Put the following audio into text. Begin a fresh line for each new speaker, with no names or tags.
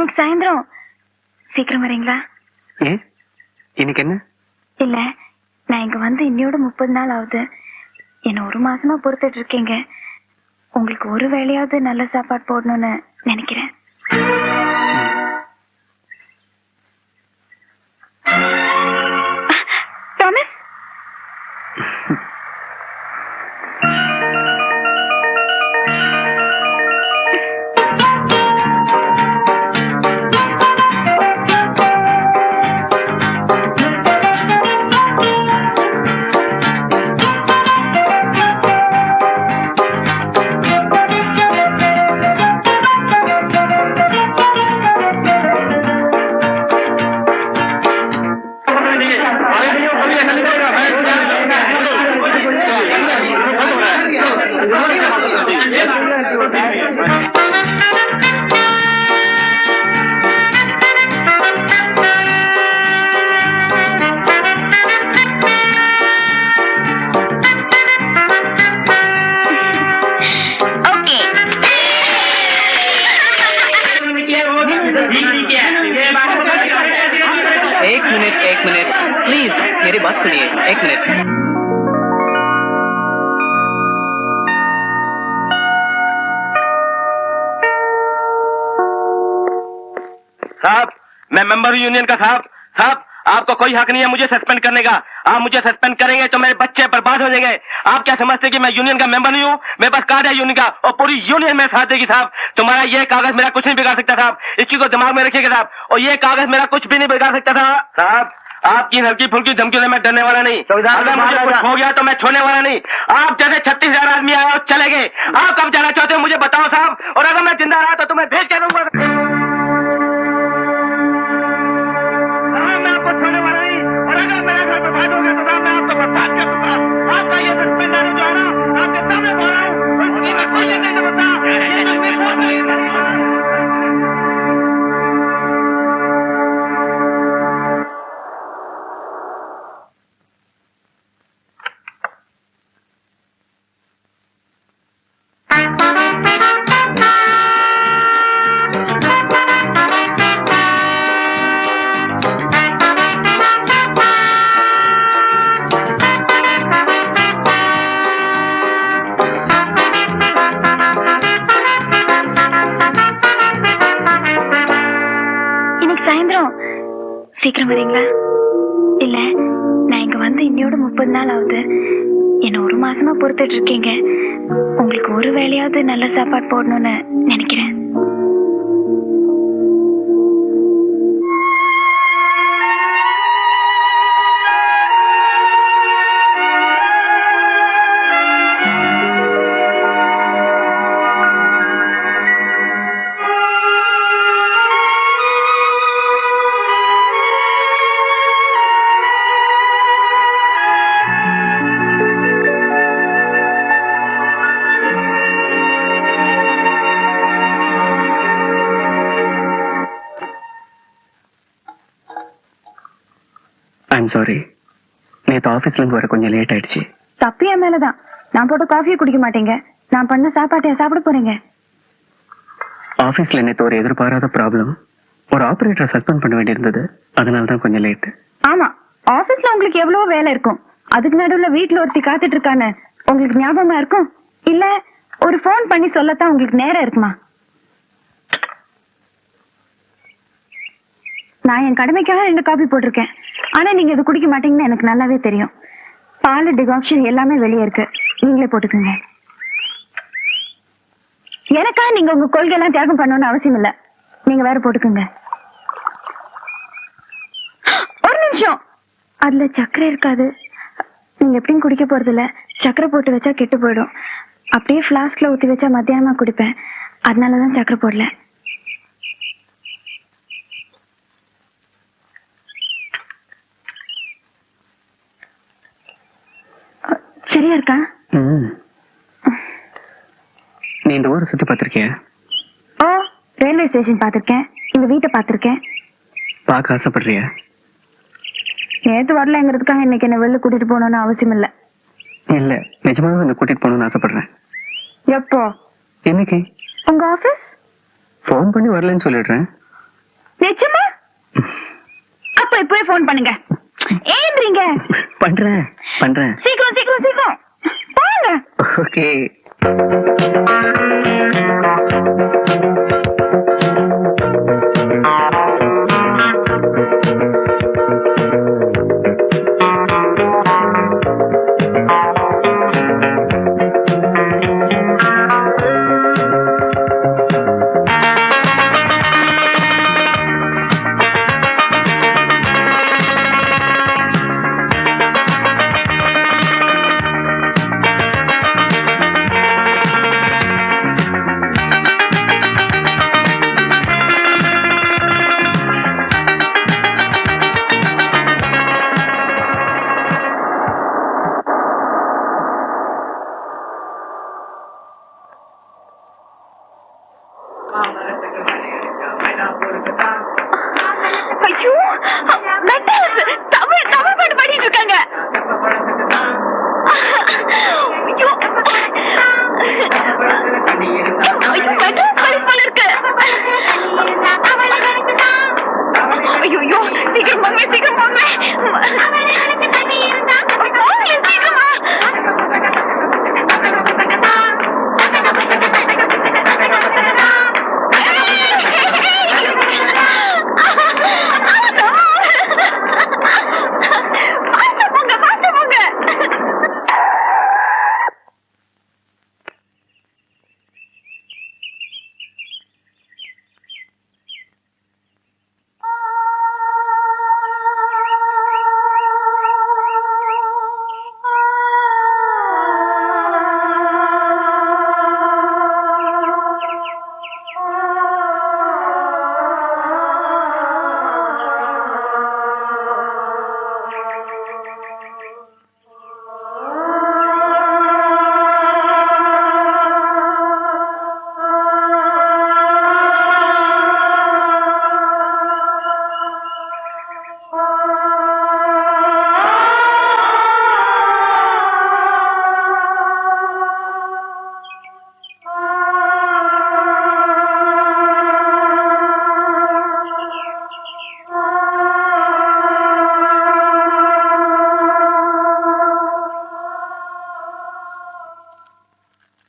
இன்னைக்கு சாயந்தரம் சீக்கிரம் வரீங்களா?
ஏன் இன்னைக்கு என்ன?
இல்ல, நான் இங்க வந்து இன்னையோட 30 நாள் ஆகுது. என்ன 1 மாசமா பொறுத்துட்டு இருக்கீங்க. உங்களுக்கு ஒரு வேளையாவது நல்ல சாப்பாடு போடணும்னு நினைக்கிறேன். ப்ராமிஸ்?
एक मिनट प्लीज मेरी बात सुनिए. एक मिनट.
साहब, मैं मेंबर हूँ यूनियन का. साहब आपको कोई हक नहीं है मुझे सस्पेंड करने का. आप मुझे सस्पेंड करेंगे तो मेरे बच्चे बर्बाद हो जाएंगे. आप क्या समझते कि मैं यूनियन का मेंबर नहीं हूँ? मेरे पास कार्ड है यूनियन का और पूरी यूनियन मेरे साथ देगी. साहब, तुम्हारा ये कागज मेरा कुछ नहीं बिगाड़ सकता. साहब, इस चीज को दिमाग में रखिएगा साहब. और ये कागज मेरा कुछ भी नहीं बिगाड़ सकता था. साहब, आपकी हल्की फुल्की धमकियों से मैं डरने वाला नहीं. अगर मुझे कुछ हो गया तो मैं छोड़ने वाला नहीं. आप जैसे 36,000 आदमी आए और चले गए. आप कब जाना चाहते हो मुझे बताओ साहब. और अगर मैं जिंदा रहा तो तुम्हें भेज के दूंगा. मैं आपको छोड़ने वाला नहीं. और अगर मेरा घर बर्बाद हो गया तो साहब मैं आपको बर्बाद कर दूंगा. आपका ये सस्पेंड आने जो है ना, आपके सामने बोल रहा हूँ, उसकी मैं कोई नहीं समझता.
சீக்கிரம் வரீங்களா? இல்ல, நான் இங்க வந்து இன்னையோட 30 நாள் ஆகுது. என்ன 1 மாசமா பொறுத்துட்டு இருக்கீங்க. உங்களுக்கு ஒரு வேளையாவது நல்ல சாப்பாடு போடணும்னு நினைக்கிறேன்.
சாரி, நேற்று ஆபீஸ்ல இருந்து வர கொஞ்சம் லேட் ஆயிடுச்சு.
தப்பு என் மேலதான். நான் போட்டு காஃபியை குடிக்க மாட்டேங்க. நான் பண்ண சாப்பாட்டையா சாப்பிட போறீங்க?
ஆபீஸ்ல நேற்று ஒரு எதிர்பாராத ப்ராப்ளம். ஒரு ஆபரேட்டரை சஸ்பெண்ட் பண்ண வேண்டியிருந்தது. அதனாலதான் கொஞ்சம் லேட்.
ஆமா, ஆபீஸ்ல உங்களுக்கு எவ்வளவு வேலை இருக்கும். அதுக்கு நடுவுல வீட்டுல ஒருத்தி காத்துட்டு இருக்கான்னு உங்களுக்கு ஞாபகமா இருக்கும்? இல்ல ஒரு போன் பண்ணி சொல்லத்தான் உங்களுக்கு நேரம் இருக்குமா? நான் என் கடமைக்காக 2 காபி போட்டிருக்கேன். ஆனா நீங்க இது குடிக்க மாட்டீங்கன்னு எனக்கு நல்லாவே தெரியும். பால், டிகாக்ஷன் எல்லாமே வெளியே இருக்கு. நீங்களே போட்டுக்கோங்க. எனக்கா நீங்க உங்க கொள்கை எல்லாம் தியாகம் பண்ணணும்னு அவசியம் இல்ல. நீங்க வேற போட்டுக்கோங்க. ஒரு நிமிஷம், அதுல சர்க்கரை இருக்காது. நீங்க எப்படியும் குடிக்க போறது இல்ல. சர்க்கரை போட்டு வச்சா கெட்டு போயிடும். அப்படியே பிளாஸ்க்ல ஊத்தி வச்சா மத்தியானமா குடிப்பேன். அதனாலதான் சர்க்கரை போடல. சரியா இருக்கா?
நீ இந்த ஊரை சுத்தி பாத்திருக்கிய?
ஓ, ரயில்வே ஸ்டேஷன் பாத்திருக்கேன். இந்த வீட்டை பாத்திருக்கேன்.
பார்க்க ஆசைப்படுறிய?
நேத்து வரலங்கிறதுக்காக இன்னைக்கு என்ன வெளில கூட்டிட்டு போகணும்னு அவசியம் இல்ல.
இல்ல, நிஜமாவே என்ன கூட்டிட்டு போகணும்னு ஆசைப்படுறேன்.
எப்போ?
இன்னைக்கு.
உங்க ஆபீஸ்?
போன் பண்ணி வரலன்னு சொல்லிடுறேன்.
அப்ப இப்பவே போன் பண்ணுங்க. ஏன்றீங்க?
பண்றேன் பண்றேன்.
சீக்கிரம் சீக்கிரம் சீக்கிரம் போங்க.
ஓகே.
ஐயோ, மெட்ராஸ் தமிழ் தமிழ் பாட்டு பாடிட்டு இருக்காங்க. ஐயோ ஐயோ, மெட்ராஸ் பாரிஸ் போல இருக்கு. ஐயோ சீக்கிரம் போங்க, சீக்கிரம் போங்க.